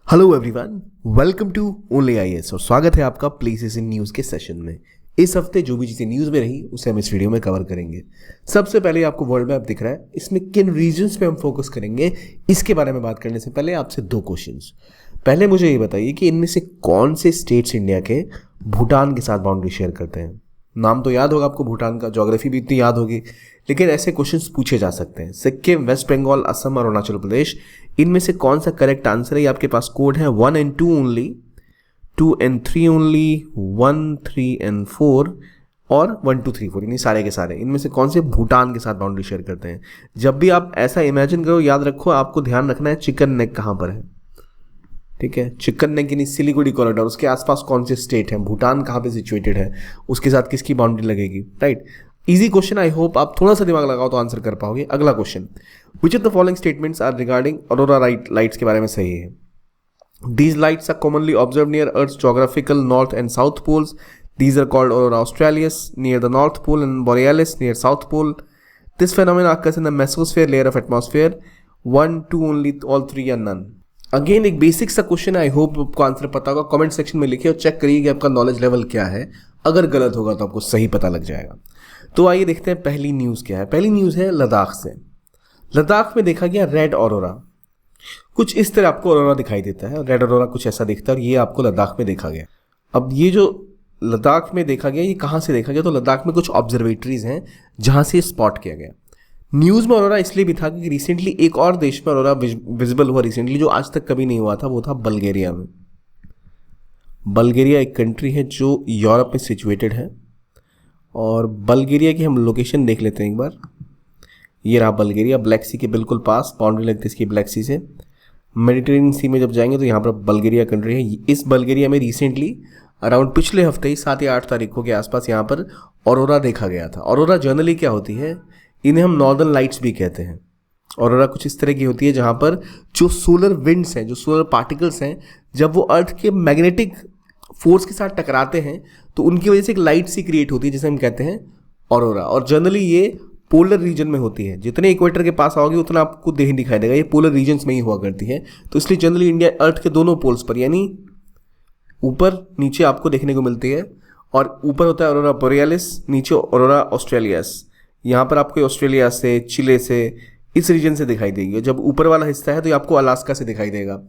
Hello everyone, welcome to only IAS और स्वागत है आपका प्लेसेस इन न्यूज़ के सेशन में। इस हफ्ते जो भी चीज़ें न्यूज़ में रही उसे हम इस वीडियो में कवर करेंगे। सबसे पहले आपको वर्ल्ड मैप दिख रहा है, इसमें किन रीजन्स पे हम फोकस करेंगे इसके बारे में बात करने से पहले आपसे दो क्वेश्चंस। पहले मुझे ये बताइए कि इनमें से कौन से स्टेट्स इंडिया के भूटान के साथ बाउंड्री शेयर करते हैं। नाम तो याद होगा आपको भूटान का, ज्योग्राफी भी इतनी याद होगी, लेकिन ऐसे क्वेश्चंस पूछे जा सकते हैं। सिक्किम, वेस्ट बंगाल, असम और अरुणाचल प्रदेश, इनमें से कौन सा करेक्ट आंसर है? ये आपके पास कोड है 1 and 2 only, 2 and 3 only, 1, 3 and 4 और 1, 2, 3, 4, यानी सारे के सारे इनमें से कौन से भूटान के साथ बाउंड्री शेयर करते हैं। जब भी आप ऐसा इमेजिन करो, याद रखो आपको ध्यान रखना है चिकन नेक कहाँ पर है। ठीक है, चिकन नेक यानी सिलीगुड़ी कॉरिडोर, उसके आसपास कौन से स्टेट है, भूटान कहाँ पे सिचुएटेड है, उसके साथ किसकी बाउंड्री लगेगी। Right, easy question. I hope आप थोड़ा सा दिमाग लगाओ तो आंसर कर पाओगे। अगला question, which of the following statements are regarding aurora lights के बारे में सही है? These lights are commonly observe near earth geographical north and south poles. These are called aurora australis near the north pole and borealis near south pole. This phenomenon occurs in the mesosphere layer of atmosphere. 1, 2 only, all 3 or none. Again एक basic सा question है, I hope आपको answer पता होगा। Comment section में लिखिए और check करिए कि आपका नॉलेज लेवल क्या है। अगर गलत होगा तो आपको सही पता लग जाएगा। तो आइए देखते हैं पहली न्यूज़ क्या है। पहली न्यूज़ है लद्दाख से। लद्दाख में देखा गया रेड ऑरोरा। कुछ इस तरह आपको ऑरोरा दिखाई देता है, रेड ऑरोरा कुछ ऐसा दिखता है और ये आपको लद्दाख में देखा गया। अब ये जो लद्दाख में देखा गया, ये कहाँ से देखा गया? तो लद्दाख में कुछ ऑब्जर्वेटरीज हैं जहाँ से स्पॉट किया गया। न्यूज़ में ऑरोरा इसलिए भी था कि रिसेंटली एक और देश में ऑरोरा विजिबल हुआ रिसेंटली, जो आज तक कभी नहीं हुआ था। वो था बल्गेरिया में। बल्गेरिया एक कंट्री है जो यूरोप में सिचुएटेड है और बल्गेरिया की हम लोकेशन देख लेते हैं एक बार। ये रहा बल्गेरिया, ब्लैक सी के बिल्कुल पास, बाउंड्री लगती है इसकी ब्लैक सी से। मेडिटेरेनियन सी में जब जाएंगे तो यहाँ पर बल्गेरिया कंट्री है। इस बल्गेरिया में रिसेंटली अराउंड पिछले हफ्ते ही 7 या 8 तारीखों के आसपास यहाँ पर ऑरोरा देखा गया था। ऑरोरा जनरली क्या होती है? इन्हें हम नॉर्दर्न लाइट्स भी कहते हैं। ऑरोरा कुछ इस तरह की होती है जहाँ पर जो सोलर विंड्स हैं, जो सोलर पार्टिकल्स हैं, जब वो अर्थ के मैग्नेटिक फोर्स के साथ टकराते हैं तो उनकी वजह से एक लाइट सी क्रिएट होती है जिसे हम कहते हैं ऑरोरा। और जनरली ये पोलर रीजन में होती है। जितने इक्वेटर के पास आओगे उतना आपको नहीं दिखाई देगा, ये पोलर रीजन्स में ही हुआ करती है। तो इसलिए जनरली इंडिया अर्थ के दोनों पोल्स पर, यानी ऊपर नीचे आपको देखने को मिलती है। और ऊपर होता है ऑरोरा बोरियालिस, नीचे ऑरोरा ऑस्ट्रेलियास। यहाँ पर आपको ऑस्ट्रेलिया से, चिले से, इस रीजन से दिखाई देगी। जब ऊपर वाला हिस्सा है तो ये आपको अलास्का से दिखाई देगा,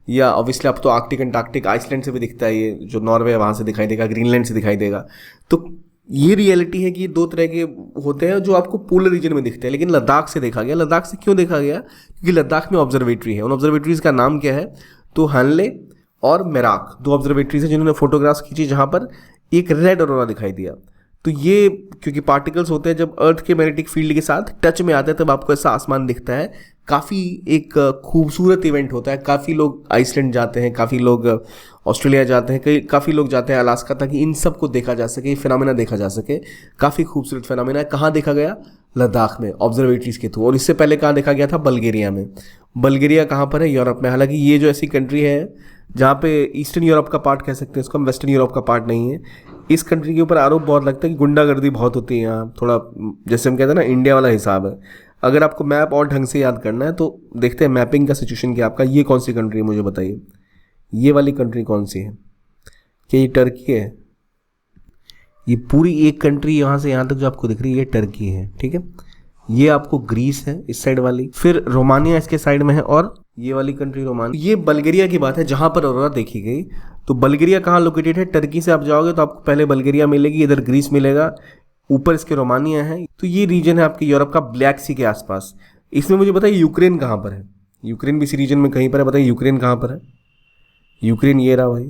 या ऑब्वियसली आप तो आर्कटिक अंटार्कटिक आइसलैंड से भी दिखता है। ये जो नॉर्वे है वहाँ से दिखाई देगा, ग्रीनलैंड से दिखाई देगा। तो ये रियलिटी है कि ये दो तरह के होते हैं जो आपको पोलर रीजन में दिखते हैं। लेकिन लद्दाख से देखा गया। लद्दाख से क्यों देखा गया? क्योंकि लद्दाख में ऑब्जर्वेटरी है। उन ऑब्जर्वेटरीज का नाम क्या है? तो हानले और मेराक, 2 ऑब्जर्वेटरीज हैं जिन्होंने फोटोग्राफ्स खींची जहाँ पर एक रेड ऑरोरा दिखाई दिया। तो ये क्योंकि पार्टिकल्स होते हैं, जब अर्थ के मैग्नेटिक फील्ड के साथ टच में आते हैं तब आपको ऐसा आसमान दिखता है। काफ़ी एक खूबसूरत इवेंट होता है। काफ़ी लोग आइसलैंड जाते हैं, काफ़ी लोग ऑस्ट्रेलिया जाते हैं, काफ़ी लोग जाते हैं अलास्का, ताकि इन सब को देखा जा सके, फिनोमेना देखा जा सके। काफ़ी खूबसूरत फिनोमेना है। कहाँ देखा गया? लद्दाख में, ऑब्जर्वेटरीज के थ्रू। और इससे पहले कहाँ देखा गया था? बल्गेरिया में। बल्गेरिया कहाँ पर है? यूरोप में। हालांकि ये जो ऐसी कंट्री है जहाँ पे ईस्टर्न यूरोप का पार्ट कह सकते हैं इसको हम, वेस्टर्न यूरोप का पार्ट नहीं है। इस कंट्री के ऊपर आरोप बहुत लगता है कि गुंडागर्दी बहुत होती है यहाँ। थोड़ा जैसे हम कहते हैं ना, इंडिया वाला हिसाब है। अगर आपको मैप और ढंग से याद करना है तो देखते हैं मैपिंग का सिचुएशन क्या आपका। ये कौन सी कंट्री है मुझे बताइए? ये वाली कंट्री कौन सी है? क्या ये टर्की है? ये पूरी एक कंट्री यहाँ से यहाँ तक जो आपको दिख रही है ये टर्की है। ठीक है, ये आपको ग्रीस है इस साइड वाली, फिर रोमानिया इसके साइड में है, और ये वाली कंट्री रोमानिया। ये बल्गेरिया की बात है जहाँ पर ऑरोरा देखी गई। तो बल्गेरिया कहाँ लोकेटेड है? टर्की से आप जाओगे तो आपको पहले बल्गेरिया मिलेगी, इधर ग्रीस मिलेगा, ऊपर इसके रोमानिया है। तो ये रीजन है आपके यूरोप का, ब्लैक सी के आसपास। इसमें मुझे बताइए यूक्रेन कहाँ पर है? यूक्रेन भी इसी रीजन में कहीं पर है। बताइए यूक्रेन कहाँ पर है? यूक्रेन ये रहा भाई।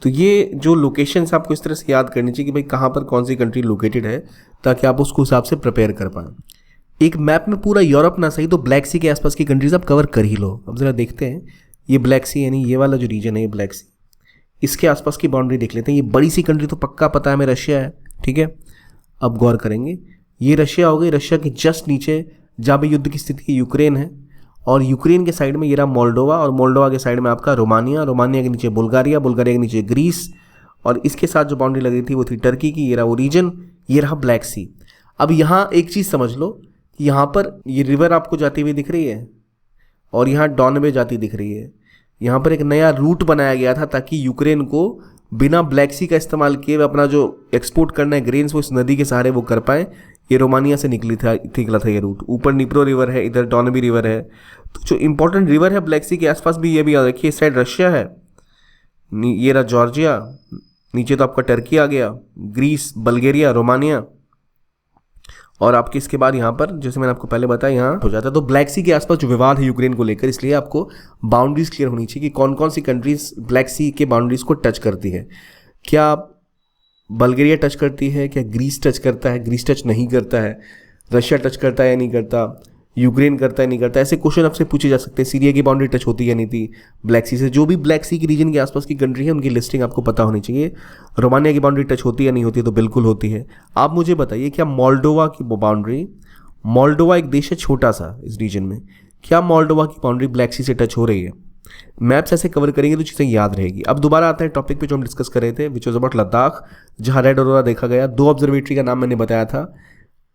तो ये जो लोकेशंस आपको इस तरह से याद करनी चाहिए कि भाई कहाँ पर कौन सी कंट्री लोकेटेड है, ताकि आप उसको हिसाब से प्रिपेयर कर पाएँ। एक मैप में पूरा यूरोप ना सही तो ब्लैक सी के आसपास की कंट्रीज आप कवर कर ही लो। अब ज़रा देखते हैं, ये ब्लैक सी यानी ये वाला जो रीजन है, ये ब्लैक सी, इसके आसपास की बाउंड्री देख लेते हैं। ये बड़ी सी कंट्री तो पक्का पता है हमें, रशिया है। ठीक है, अब गौर करेंगे, ये रशिया हो गई। रशिया के जस्ट नीचे जहाँ पे युद्ध की स्थिति है यूक्रेन है, और यूक्रेन के साइड में ये रहा मोल्डोवा, और मोल्डोवा के साइड में आपका रोमानिया, रोमानिया के नीचे बुल्गारिया, बुल्गारिया के नीचे ग्रीस, और इसके साथ जो बाउंड्री लगी थी वो थी टर्की की। ये रहा वो रीजन, ये रहा ब्लैक सी। अब यहाँ एक चीज़ समझ लो, यहाँ पर ये रिवर आपको जाती हुई दिख रही है और यहाँ डॉनवे जाती दिख रही है। यहाँ पर एक नया रूट बनाया गया था ताकि यूक्रेन को बिना ब्लैक सी का इस्तेमाल किए अपना जो एक्सपोर्ट करना है ग्रेन्स वो इस नदी के सहारे वो कर पाए। ये रोमानिया से निकला था ये रूट। ऊपर निप्रो रिवर है, इधर डॉनबी रिवर है। तो जो इंपॉर्टेंट रिवर है ब्लैक सी के आसपास भी ये भी याद रखिए, इस साइड रशिया है, ये रहा जॉर्जिया, नीचे तो आपका टर्की आ गया, ग्रीस, बल्गेरिया, रोमानिया, और आपके इसके बाद यहाँ पर जैसे मैंने आपको पहले बताया यहाँ हो जाता है। तो ब्लैक सी के आसपास जो विवाद है यूक्रेन को लेकर, इसलिए आपको बाउंड्रीज क्लियर होनी चाहिए कि कौन कौन सी कंट्रीज ब्लैक सी के बाउंड्रीज को टच करती है। क्या बल्गेरिया टच करती है, क्या ग्रीस टच करता है, ग्रीस टच नहीं करता है, रशिया टच करता है या नहीं करता, यूक्रेन करता है नहीं करता, ऐसे क्वेश्चन आपसे पूछे जा सकते हैं। सीरिया की बाउंड्री टच होती है नहीं थी ब्लैक सी से। जो भी ब्लैक सी के रीजन के आसपास की कंट्री है उनकी लिस्टिंग आपको पता होनी चाहिए। रोमानिया की बाउंड्री टच होती है या नहीं होती है, तो बिल्कुल होती है। आप मुझे बताइए क्या मोल्डोवा की बाउंड्री, मोल्डोवा एक देश है छोटा सा इस रीजन में, क्या मोल्डोवा की बाउंड्री ब्लैक सी से टच हो रही है? मैप्स ऐसे कवर करेंगे तो चीज़ें याद रहेगी। अब दोबारा आते हैं टॉपिक पे जो हम डिस्कस कर रहे थे, विच वॉज अबाउट लद्दाख, जहाँ रेड ऑरोरा देखा गया। 2 ऑब्जर्वेटरी का नाम मैंने बताया था,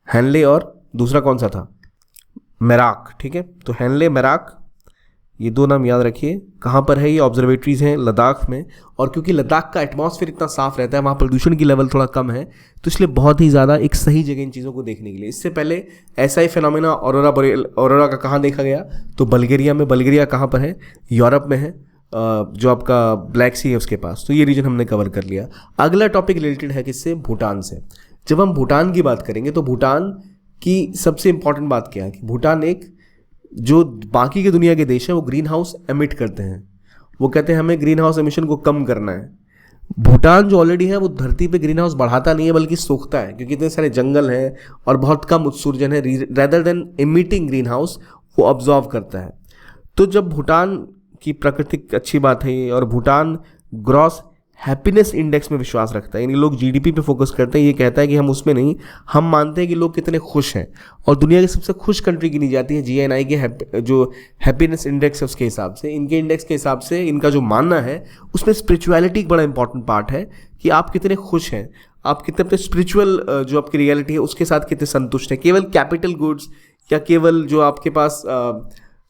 हैनले और दूसरा कौन सा था, मेराक। ठीक है, तो हैनले, मेराक, ये 2 नाम याद रखिए। कहाँ पर है ये ऑब्जर्वेटरीज हैं? लद्दाख में। और क्योंकि लद्दाख का एटमॉस्फेयर इतना साफ रहता है, वहाँ प्रदूषण की लेवल थोड़ा कम है, तो इसलिए बहुत ही ज़्यादा एक सही जगह इन चीज़ों को देखने के लिए। इससे पहले ऐसा ही फिनोमेना ऑरोरा का कहाँ देखा गया? तो बल्गेरिया में। बल्गेरिया कहाँ पर है? यूरोप में है, जो आपका ब्लैक सी है उसके पास। तो ये रीजन हमने कवर कर लिया। अगला टॉपिक रिलेटेड है किससे? भूटान से। जब हम भूटान की बात करेंगे तो भूटान की सबसे इंपॉर्टेंट बात क्या है कि भूटान एक, जो बाकी के दुनिया के देश हैं वो ग्रीन हाउस एमिट करते हैं, वो कहते हैं हमें ग्रीन हाउस एमिशन को कम करना है। भूटान जो ऑलरेडी है वो धरती पे ग्रीन हाउस बढ़ाता नहीं है बल्कि सोखता है, क्योंकि इतने सारे जंगल हैं और बहुत कम उत्सर्जन है। Rather than emitting green house वो ऑब्जॉर्व करता है। तो जब भूटान की प्राकृतिक अच्छी बात है ये, और भूटान ग्रॉस हैप्पीनेस इंडेक्स में विश्वास रखता है, यानी लोग जीडीपी पे फोकस करते हैं। ये कहता है कि हम उसमें नहीं, हम मानते हैं कि लोग कितने खुश हैं, और दुनिया की सबसे खुश कंट्री गिनी जाती है जीएनआई के जो हैप्पीनेस इंडेक्स है उसके हिसाब से। इनके इंडेक्स के हिसाब से इनका जो मानना है उसमें स्पिरिचुअलिटी एक बड़ा इंपॉर्टेंट पार्ट है कि आप कितने खुश हैं, आप कितने अपने स्पिरिचुअल जो आपकी रियलिटी है उसके साथ कितने संतुष्ट हैं। केवल कैपिटल गुड्स या केवल जो आपके पास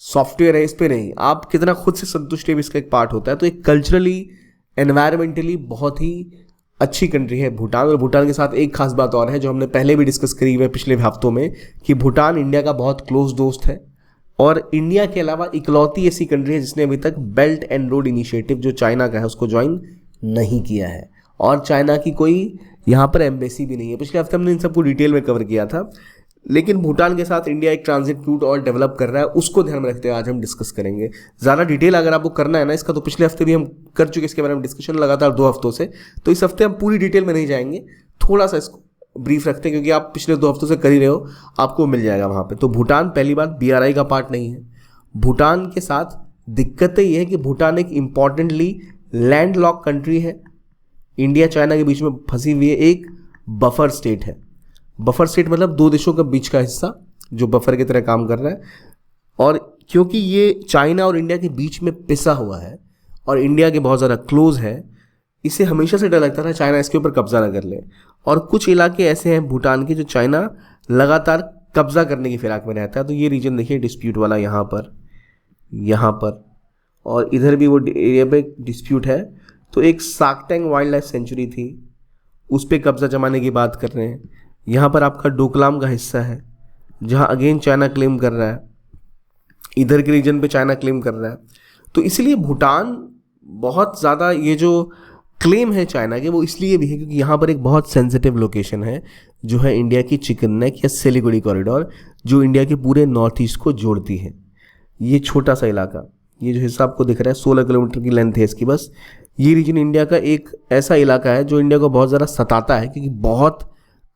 सॉफ्टवेयर है इस पर नहीं, आप कितना खुद से संतुष्ट है, इसका एक पार्ट होता है। तो एक कल्चरली एनवायरमेंटली बहुत ही अच्छी कंट्री है भूटान। और भूटान के साथ एक खास बात और है जो हमने पहले भी डिस्कस करी हुई है पिछले हफ्तों में, कि भूटान इंडिया का बहुत क्लोज दोस्त है, और इंडिया के अलावा इकलौती ऐसी कंट्री है जिसने अभी तक बेल्ट एंड रोड इनिशिएटिव जो चाइना का है उसको ज्वाइन नहीं किया है, और चाइना की कोई यहाँ पर एम्बेसी भी नहीं है। पिछले हफ्ते हमने इन सबको डिटेल में कवर किया था। लेकिन भूटान के साथ इंडिया एक ट्रांजिट रूट और डेवलप कर रहा है, उसको ध्यान में रखते हुए आज हम डिस्कस करेंगे। ज़्यादा डिटेल अगर आपको करना है ना इसका, तो पिछले हफ्ते भी हम कर चुके इसके बारे में डिस्कशन लगातार 2 हफ्तों से। तो इस हफ्ते हम पूरी डिटेल में नहीं जाएंगे, थोड़ा सा इसको ब्रीफ रखते हैं, क्योंकि आप पिछले 2 हफ्तों से कर ही रहे हो, आपको मिल जाएगा वहाँ पर। तो भूटान पहली बात BRI का पार्ट नहीं है। भूटान के साथ दिक्कतें ये है कि भूटान एक इम्पॉर्टेंटली लैंड लॉक कंट्री है, इंडिया चाइना के बीच में फंसी हुई है, एक बफर स्टेट है। बफर स्टेट मतलब 2 देशों के बीच का हिस्सा जो बफर की तरह काम कर रहा है। और क्योंकि ये चाइना और इंडिया के बीच में पिसा हुआ है और इंडिया के बहुत ज़्यादा क्लोज है, इसे हमेशा से डर लगता था चाइना इसके ऊपर कब्जा ना कर ले। और कुछ इलाके ऐसे हैं भूटान के जो चाइना लगातार कब्जा करने की फिराक में रहता है। तो ये रीजन देखिए डिस्प्यूट वाला यहाँ पर और इधर भी वो एरिया पे डिस्प्यूट है। तो एक साक्टेंग वाइल्ड लाइफ सेंचुरी थी, उस पर कब्जा जमाने की बात कर रहे हैं। यहाँ पर आपका डोकलाम का हिस्सा है जहाँ अगेन चाइना क्लेम कर रहा है, इधर के रीजन पे चाइना क्लेम कर रहा है। तो इसलिए भूटान बहुत ज़्यादा, ये जो क्लेम है चाइना के वो इसलिए भी है क्योंकि यहाँ पर एक बहुत सेंसिटिव लोकेशन है जो है इंडिया की चिकन नेक या सिलीगुड़ी कॉरिडोर, जो इंडिया के पूरे नॉर्थ ईस्ट को जोड़ती है। ये छोटा सा इलाका, ये जो हिस्सा आपको दिख रहा है 16 किलोमीटर की लेंथ है इसकी बस। ये रीजन इंडिया का एक ऐसा इलाका है जो इंडिया को बहुत ज़्यादा सताता है क्योंकि बहुत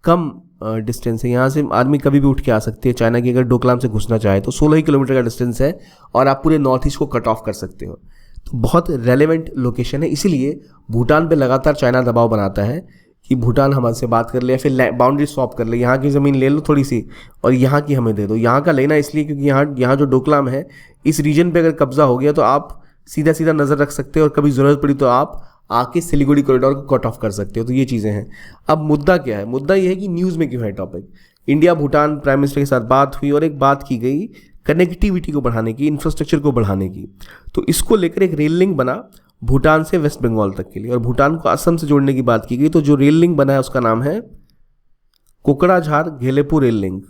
कम डिस्टेंस है। यहाँ से आदमी कभी भी उठ के आ सकती है। चाइना की अगर डोकलाम से घुसना चाहे तो 16 ही किलोमीटर का डिस्टेंस है और आप पूरे नॉर्थ ईस्ट को कट ऑफ कर सकते हो। तो बहुत रेलेवेंट लोकेशन है, इसीलिए भूटान पे लगातार चाइना दबाव बनाता है कि भूटान हमारे से बात कर ले या फिर बाउंड्री स्वैप कर ले, यहाँ की ज़मीन ले लो थोड़ी सी और यहाँ की हमें दे दो। यहाँ का लेना इसलिए क्योंकि यहाँ जो डोकलाम है इस रीजन पे अगर कब्जा हो गया तो आप सीधा सीधा नज़र रख सकते हो और कभी ज़रूरत पड़ी तो आप आके सिलीगुड़ी कॉरिडोर को कट ऑफ कर सकते हो। तो ये चीज़ें हैं। अब मुद्दा क्या है? मुद्दा ये है कि न्यूज़ में क्यों है topic. India Bhutan prime minister के साथ बात हुई और एक बात की गई कनेक्टिविटी को बढ़ाने की, इंफ्रास्ट्रक्चर को बढ़ाने की। तो इसको लेकर एक रेल लिंक बना भूटान से वेस्ट बंगाल तक के लिए, और भूटान को असम से जोड़ने की बात की गई। तो जो रेल लिंक बना है उसका नाम है कोकड़ाझार गेलेपू रेल लिंक।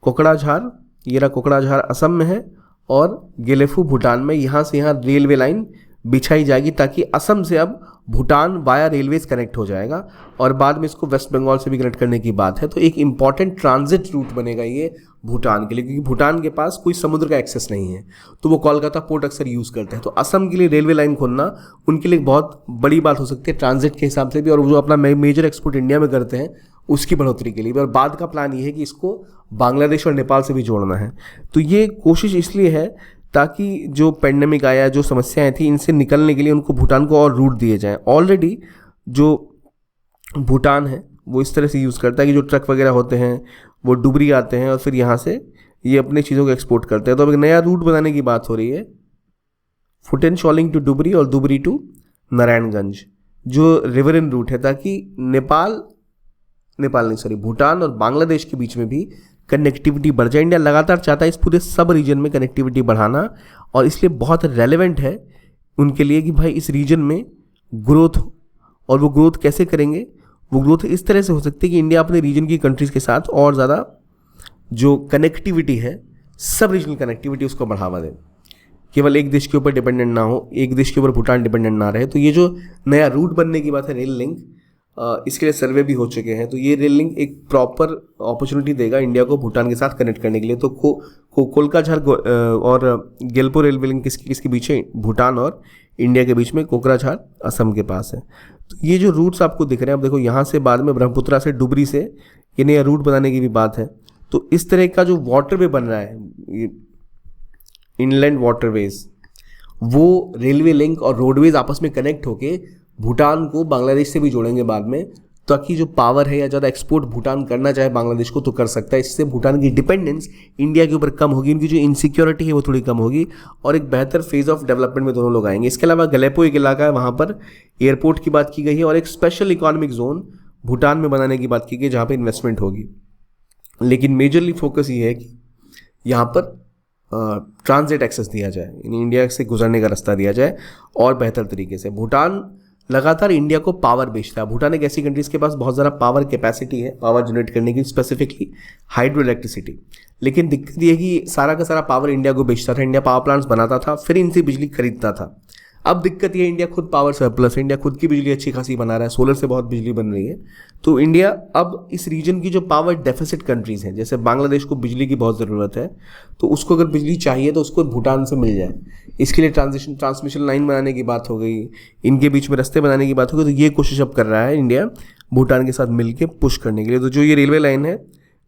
कोकड़ाझार, ये रहा कोकड़ाझार असम में है और गेलेफू भूटान में। यहाँ से यहाँ रेलवे लाइन बिछाई जाएगी ताकि असम से अब भूटान वाया रेलवेज कनेक्ट हो जाएगा, और बाद में इसको वेस्ट बंगाल से भी कनेक्ट करने की बात है। तो एक इंपॉर्टेंट ट्रांजिट रूट बनेगा ये भूटान के लिए, क्योंकि भूटान के पास कोई समुद्र का एक्सेस नहीं है, तो वो कोलकाता पोर्ट अक्सर यूज़ करते हैं। तो असम के लिए रेलवे लाइन खोलना उनके लिए बहुत बड़ी बात हो सकती है ट्रांजिट के हिसाब से भी, और वो जो अपना मेजर एक्सपोर्ट इंडिया में करते हैं उसकी बढ़ोतरी के लिए भी। और बाद का प्लान ये है कि इसको बांग्लादेश और नेपाल से भी जोड़ना है। तो ये कोशिश इसलिए है ताकि जो पेंडेमिक आया, जो समस्याएं थी, इनसे निकलने के लिए उनको भूटान को और रूट दिए जाएं। ऑलरेडी जो भूटान है वो इस तरह से यूज़ करता है कि जो ट्रक वगैरह होते हैं वो डुबरी आते हैं और फिर यहाँ से ये अपनी चीज़ों को एक्सपोर्ट करते हैं। तो अब एक नया रूट बनाने की बात हो रही है, फुटेन शॉलिंग टू डुबरी और डुबरी टू नारायणगंज, जो रिवरन रूट है, ताकि भूटान और बांग्लादेश के बीच में भी कनेक्टिविटी बढ़ जाए। इंडिया लगातार चाहता है इस पूरे सब रीजन में कनेक्टिविटी बढ़ाना, और इसलिए बहुत रेलेवेंट है उनके लिए कि भाई इस रीजन में ग्रोथ हो। और वो ग्रोथ कैसे करेंगे? वो ग्रोथ इस तरह से हो सकती है कि इंडिया अपने रीजन की कंट्रीज़ के साथ और ज़्यादा जो कनेक्टिविटी है, सब रीजनल कनेक्टिविटी, उसको बढ़ावा दे, केवल एक देश के ऊपर डिपेंडेंट ना हो, एक देश के ऊपर भूटान डिपेंडेंट ना रहे। तो ये जो नया रूट बनने की बात है रेल लिंक, इसके लिए सर्वे भी हो चुके हैं। तो ये रेल लिंक एक प्रॉपर अपॉर्चुनिटी देगा इंडिया को भूटान के साथ कनेक्ट करने के लिए। तो कोलकाझार और गेलपो रेलवे लिंक किसके बीच है? भूटान और इंडिया के बीच में, कोकराझार असम के पास है। तो ये जो रूट्स आपको दिख रहे हैं, अब देखो यहाँ से बाद में ब्रह्मपुत्रा से डुबरी से ये नया रूट बनाने की भी बात है। तो इस तरह का जो वाटरवे बन रहा है, इनलैंड वाटरवेज, वो रेलवे लिंक और रोडवेज आपस में कनेक्ट होके भूटान को बांग्लादेश से भी जोड़ेंगे बाद में, ताकि जो पावर है या ज़्यादा एक्सपोर्ट भूटान करना चाहे बांग्लादेश को तो कर सकता है। इससे भूटान की डिपेंडेंस इंडिया के ऊपर कम होगी, उनकी जो इनसिक्योरिटी है वो थोड़ी कम होगी, और एक बेहतर फेज ऑफ डेवलपमेंट में दोनों लोग आएंगे। इसके अलावा गलेपो एक इलाका है, वहाँ पर एयरपोर्ट की बात की गई है, और एक स्पेशल इकोनॉमिक जोन भूटान में बनाने की बात की गई जहाँ पर इन्वेस्टमेंट होगी। लेकिन मेजरली फोकस ये है कि यहाँ पर ट्रांजिट एक्सेस दिया जाए, यानी इंडिया से गुजरने का रास्ता दिया जाए और बेहतर तरीके से। भूटान लगातार इंडिया को पावर बेचता है। भूटान एक ऐसी कंट्रीज के पास बहुत ज़्यादा पावर कैपेसिटी है, पावर जनरेट करने की, स्पेसिफिकली हाइड्रो इलेक्ट्रिसिटी। लेकिन दिक्कत ये है कि सारा का सारा पावर इंडिया को बेचता था, इंडिया पावर प्लांट्स बनाता था, फिर इनसे बिजली खरीदता था। अब दिक्कत ये, इंडिया खुद पावर सरप्लस है, इंडिया खुद की बिजली अच्छी खासी बना रहा है, सोलर से बहुत बिजली बन रही है। तो इंडिया अब इस रीजन की जो पावर डेफिसिट कंट्रीज़ हैं, जैसे बांग्लादेश को बिजली की बहुत ज़रूरत है, तो उसको अगर बिजली चाहिए तो उसको भूटान से मिल जाए। इसके लिए ट्रांसमिशन लाइन बनाने की बात हो गई, इनके बीच में रास्ते बनाने की बात हो गई। तो ये कोशिश अब कर रहा है इंडिया भूटान के साथ मिलकर पुश करने के लिए। तो जो ये रेलवे लाइन है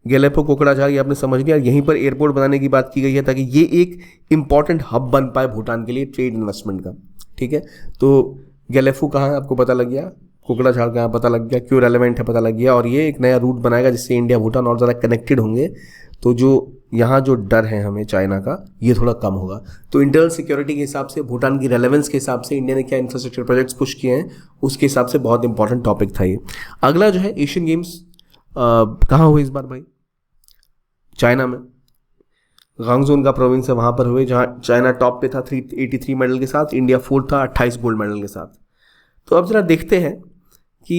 गेलेपो कोकराझार, ये आपने समझ लिया, यहीं पर एयरपोर्ट बनाने की बात की गई है ताकि ये एक इंपॉर्टेंट हब बन पाए भूटान के लिए ट्रेड इन्वेस्टमेंट का। ठीक है, तो गेलेफू कहाँ है आपको पता लग गया, कोकराझार कहाँ पता लग गया, क्यों रेलेवेंट है पता लग गया, और ये एक नया रूट बनाएगा जिससे इंडिया भूटान और ज़्यादा कनेक्टेड होंगे। तो जो यहाँ जो डर है हमें चाइना का, ये थोड़ा कम होगा। तो इंटरनल सिक्योरिटी के हिसाब से, भूटान की रेलेवेंस के हिसाब से, इंडिया ने क्या इंफ्रास्ट्रक्चर प्रोजेक्ट्स पुश किए हैं, उसके हिसाब से बहुत इंपॉर्टेंट टॉपिक था ये। अगला जो है एशियन गेम्स कहाँ हुए इस बार भाई? चाइना में, गांगजोन का प्रोविंस है, वहाँ पर हुए, जहाँ चाइना टॉप पे था 383 मेडल के साथ, इंडिया फोर्थ था 28 गोल्ड मेडल के साथ। तो अब जरा देखते हैं कि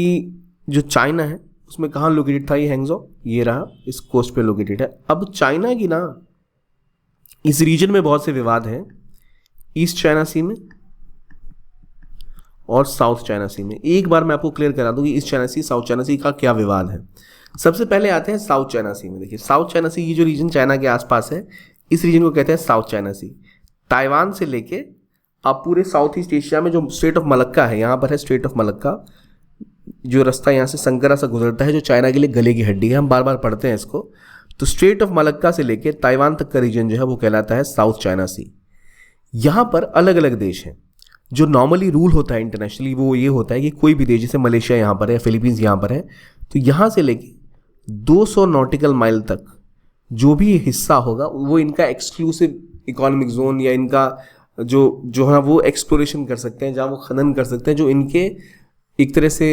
जो चाइना है उसमें कहाँ लोकेटेड था ये हैंगजो, ये रहा, इस कोस्ट पे लोकेटेड है। अब चाइना की ना इस रीजन में बहुत से विवाद हैं, ईस्ट चाइना सी में और साउथ चाइना सी में। एक बार मैं आपको क्लियर करा दूं कि ईस्ट चाइना सी, साउथ चाइना सी का क्या विवाद है। सबसे पहले आते हैं साउथ चाइना सी में। देखिए साउथ चाइना सी, ये जो रीजन चाइना के आसपास है, इस रीजन को कहते हैं साउथ चाइना सी। ताइवान से लेके आप पूरे साउथ ईस्ट एशिया में जो स्ट्रेट ऑफ मलक्का है, यहाँ पर है स्ट्रेट ऑफ मलक्का, जो रास्ता यहाँ से संकरा सा गुजरता है, जो चाइना के लिए गले की हड्डी है, हम बार बार पढ़ते हैं इसको। तो स्ट्रेट ऑफ मलक्का से लेके ताइवान तक का रीजन जो है वो कहलाता है साउथ चाइना सी। यहाँ पर अलग अलग देश हैं। जो नॉर्मली रूल होता है इंटरनेशनली वो ये होता है कि कोई भी देश, जैसे मलेशिया यहाँ पर है, फिलीपींस यहाँ पर है, तो यहाँ से लेके 200 नॉटिकल माइल तक जो भी हिस्सा होगा वो इनका एक्सक्लूसिव इकोनॉमिक जोन, या इनका जो है वो एक्सप्लोरेशन कर सकते हैं, जहाँ वो खनन कर सकते हैं, जो इनके एक तरह से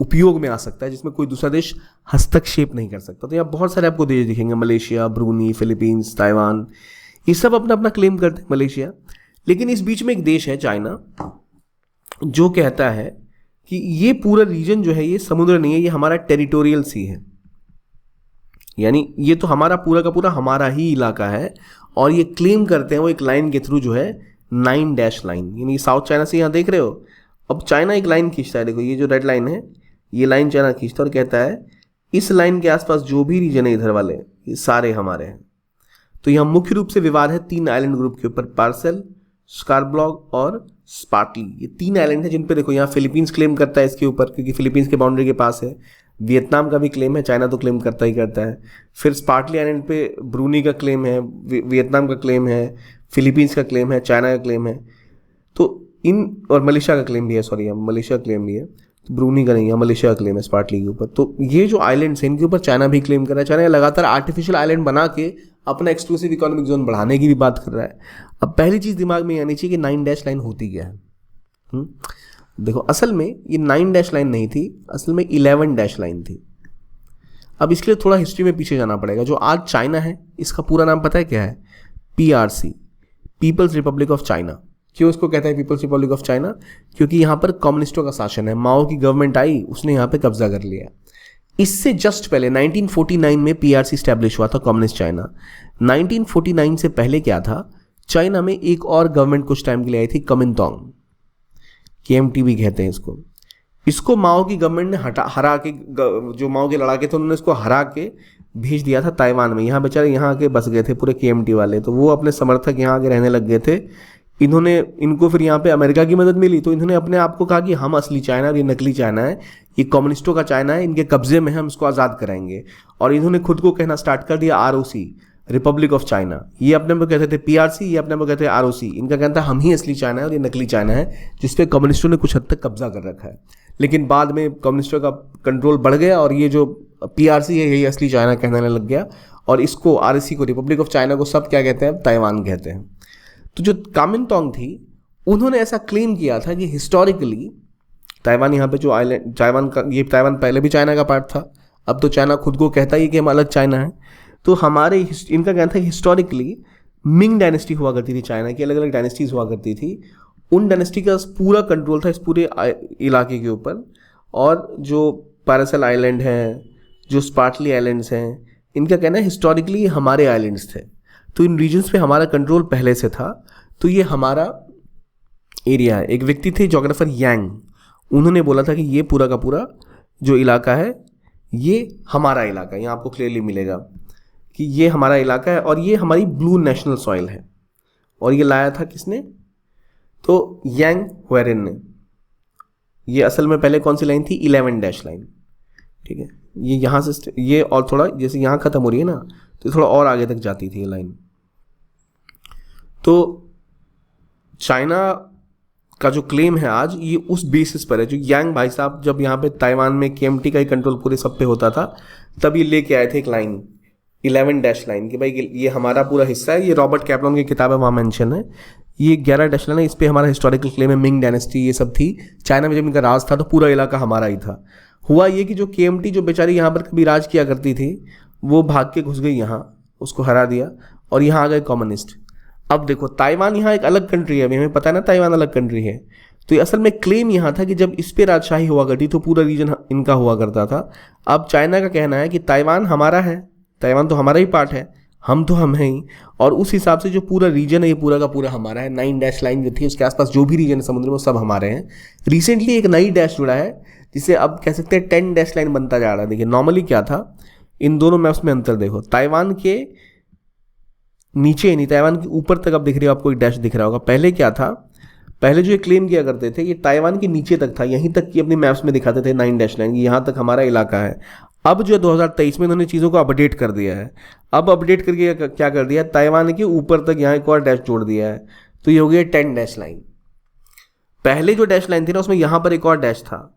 उपयोग में आ सकता है, जिसमें कोई दूसरा देश हस्तक्षेप नहीं कर सकता। तो यहाँ बहुत सारे आपको देश दिखेंगे, मलेशिया, ब्रूनी, फिलीपींस, ताइवान, ये सब अपना अपना क्लेम करते हैं, मलेशिया। लेकिन इस बीच में एक देश है चाइना, जो कहता है कि ये पूरा रीजन जो है ये समुद्र नहीं है, ये हमारा टेरिटोरियल सी है, यानी ये तो हमारा पूरा का पूरा हमारा ही इलाका है। और ये क्लेम करते हैं वो एक लाइन के थ्रू, जो है 9 डैश लाइन, यानी साउथ चाइना से यहाँ देख रहे हो। अब चाइना एक लाइन खींचता है, देखो ये जो रेड लाइन है, ये लाइन चाइना खींचता है और कहता है इस लाइन के आसपास जो भी रीजन है इधर वाले, ये सारे हमारे हैं। तो यहाँ मुख्य रूप से विवाद है 3 आइलैंड ग्रुप के ऊपर, पार्सेल, स्कारब्लॉग और स्पार्टली। ये 3 आइलैंड है जिन पे देखो यहाँ फिलीपींस क्लेम करता है इसके ऊपर, क्योंकि फिलीपींस के बाउंड्री के पास है। वियतनाम का भी क्लेम है, चाइना तो क्लेम करता ही करता है। फिर स्पार्टली आइलैंड पे ब्रूनी का क्लेम है, वियतनाम का क्लेम है, फिलीपींस का क्लेम है, चाइना का क्लेम है। तो इन, और मलेशिया का क्लेम भी है, सॉरी मलेशिया का क्लेम भी है, तो ब्रूनी का नहीं है, मलेशिया का क्लेम है स्पार्टली के ऊपर। तो ये जो आइलैंड्स हैं इनके ऊपर चाइना भी क्लेम कर रहा है। चाइना लगातार आर्टिफिशियल आइलैंड बना के अपना एक्सक्लूसिव इकोनॉमिक जोन बढ़ाने की भी बात कर रहा है। अब पहली चीज़ दिमाग में आनी चाहिए कि 9 डैश लाइन होती क्या है। देखो असल में ये 9 डैश लाइन नहीं थी, असल में 11 डैश लाइन थी। अब इसके लिए थोड़ा हिस्ट्री में पीछे जाना पड़ेगा। जो आज चाइना है इसका पूरा नाम पता है क्या है? PRC, people's republic of China. क्यों इसको कहता है पीपल्स रिपब्लिक ऑफ चाइना? क्योंकि यहाँ पर कम्युनिस्टों का शासन है। माओ की गवर्नमेंट आई, उसने यहाँ पे कब्जा कर लिया। इससे जस्ट पहले 1949 में PRC स्टैब्लिश हुआ था, कम्युनिस्ट चाइना। 1949 से पहले क्या था, चाइना में एक और गवर्नमेंट कुछ टाइम के लिए आई थी, कमिंतोंग, KMT भी कहते हैं इसको। इसको माओ की गवर्नमेंट ने हरा के, जो माओ के लड़ाके थे उन्होंने इसको हरा के भेज दिया था ताइवान में। यहाँ बेचारे यहाँ आके बस गए थे पूरे KMT वाले, तो वो अपने समर्थक यहाँ आके रहने लग गए थे। इनको फिर यहाँ पे अमेरिका की मदद मिली, तो इन्होंने अपने आप को कहा कि हम असली चाइना और ये नकली चाइना है, ये कम्युनिस्टों का चाइना है, इनके कब्जे में है, हम इसको आज़ाद कराएंगे। और इन्होंने खुद को कहना स्टार्ट कर दिया ROC, रिपब्लिक ऑफ चाइना। ये अपने में कहते थे PRC, ये अपने में कहते हैं ROC। इनका कहना था हम ही असली चाइना है और ये नकली चाइना है, जिसपे कम्युनिस्टों ने कुछ हद तक कब्जा कर रखा है। लेकिन बाद में कम्युनिस्टों का कंट्रोल बढ़ गया और ये जो PRC है यही असली चाइना कहने लग गया, और इसको ROC को, रिपब्लिक ऑफ चाइना को सब क्या कहते हैं, ताइवान कहते हैं। तो जो कामिंतोंग थी उन्होंने ऐसा क्लेम किया था कि हिस्टोरिकली ताइवान, यहाँ पे जो आइलैंड ताइवान का, ये ताइवान पहले भी चाइना का पार्ट था, अब तो चाइना खुद को कहता ही कि हम अलग चाइना है। तो इनका कहना था कि हिस्टोरिकली मिंग डायनेस्टी हुआ करती थी, चाइना की अलग अलग डायनेस्टीज हुआ करती थी। उन डायनेस्टी का पूरा कंट्रोल था इस पूरे इलाके के ऊपर। और जो पार्सेल आइलैंड हैं, जो स्पार्टली आइलैंड्स हैं, इनका कहना है हिस्टोरिकली हमारे आइलैंड्स थे, तो इन रीजन्स पे हमारा कंट्रोल पहले से था, तो ये हमारा एरिया है। एक व्यक्ति थे जोग्राफर यांग, उन्होंने बोला था कि ये पूरा का पूरा जो इलाका है ये हमारा इलाका है। यहाँ आपको क्लियरली मिलेगा कि ये हमारा इलाका है और ये हमारी ब्लू नेशनल सॉइल है। और ये लाया था किसने? तो यांग हुएरेन ने। ये असल में पहले कौन सी लाइन थी? 11 डैश लाइन, ठीक है। ये यहाँ से ये और थोड़ा जैसे यहाँ ख़त्म हो रही है ना, तो थोड़ा और आगे तक जाती थी ये लाइन। तो चाइना का जो क्लेम है आज, ये उस बेसिस पर है। जो यांग भाई साहब जब यहाँ पे ताइवान में KMT का ही कंट्रोल पूरे सब पे होता था, तब ये लेके आए थे एक लाइन 11 डैश लाइन कि भाई ये हमारा पूरा हिस्सा है। ये रॉबर्ट कैपलॉन की किताब है, वहाँ मेंशन है। ये 11 डैश लाइन है, इस पर हमारा हिस्टोरिकल क्लेम है। मिंग डायनेस्टी ये सब थी चाइना में, जब इनका राज था तो पूरा इलाका हमारा ही था। हुआ ये कि जो KMT जो बेचारी यहाँ पर कभी राज किया करती थी, वो भाग के घुस गई यहाँ, उसको हरा दिया और यहाँ आ गए कम्युनिस्ट। अब देखो ताइवान यहाँ एक अलग कंट्री है, हमें पता है ना ताइवान अलग कंट्री है। तो ये असल में क्लेम यहाँ था कि जब इस पे राजशाही हुआ करती तो पूरा रीजन इनका हुआ करता था। अब चाइना का कहना है कि ताइवान हमारा है, ताइवान तो हमारा ही पार्ट है, हम तो हम हैं ही, और उस हिसाब से जो पूरा रीजन है ये पूरा का पूरा हमारा है। 9 डैश लाइन जो थी उसके आसपास जो भी रीजन है समुद्र में वो सब हमारे हैं। रिसेंटली एक नई डैश जुड़ा है जिसे अब कह सकते हैं 10 डैश लाइन बनता जा रहा है। देखिए नॉर्मली क्या था, इन दोनों मैप्स में अंतर देखो, ताइवान के नीचे नहीं, ताइवान के ऊपर तक अब दिख रही हो आपको एक डैश दिख रहा होगा। पहले क्या था, पहले जो ये क्लेम किया करते थे ये ताइवान के नीचे तक था, यहीं तक की अपनी मैप्स में दिखाते थे 9 डैश लाइन, यहाँ तक हमारा इलाका है। अब जो 2023 में इन्होंने चीज़ों को अपडेट कर दिया है। अब अपडेट करके क्या कर दिया, ताइवान के ऊपर तक यहाँ एक और डैश जोड़ दिया है, तो ये हो गया 10 डैश लाइन। पहले जो डैश लाइन थी ना उसमें यहाँ पर एक और डैश था,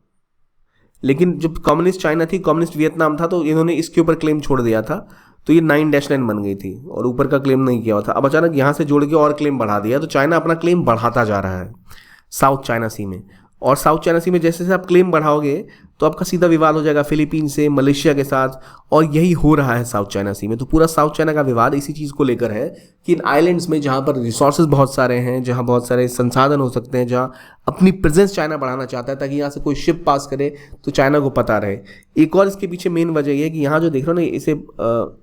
लेकिन जब कम्युनिस्ट चाइना थी, कम्युनिस्ट वियतनाम था, तो इन्होंने इसके ऊपर क्लेम छोड़ दिया था, तो ये 9 डैश लाइन बन गई थी और ऊपर का क्लेम नहीं किया हुआ था। अब अचानक यहाँ से जोड़ के और क्लेम बढ़ा दिया, तो चाइना अपना क्लेम बढ़ाता जा रहा है साउथ चाइना सी में। और साउथ चाइना सी में जैसे जैसे आप क्लेम बढ़ाओगे तो आपका सीधा विवाद हो जाएगा फिलीपीन से, मलेशिया के साथ, और यही हो रहा है साउथ चाइना सी में। तो पूरा साउथ चाइना का विवाद इसी चीज़ को लेकर है कि इन आइलैंड्स में जहाँ पर रिसोर्सेज बहुत सारे हैं, जहाँ बहुत सारे संसाधन हो सकते हैं, जहाँ अपनी प्रेजेंस चाइना बढ़ाना चाहता है ताकि यहाँ से कोई शिप पास करे तो चाइना को पता रहे। एक और इसके पीछे मेन वजह ये है कि यहाँ जो देख रहे हो ना, इसे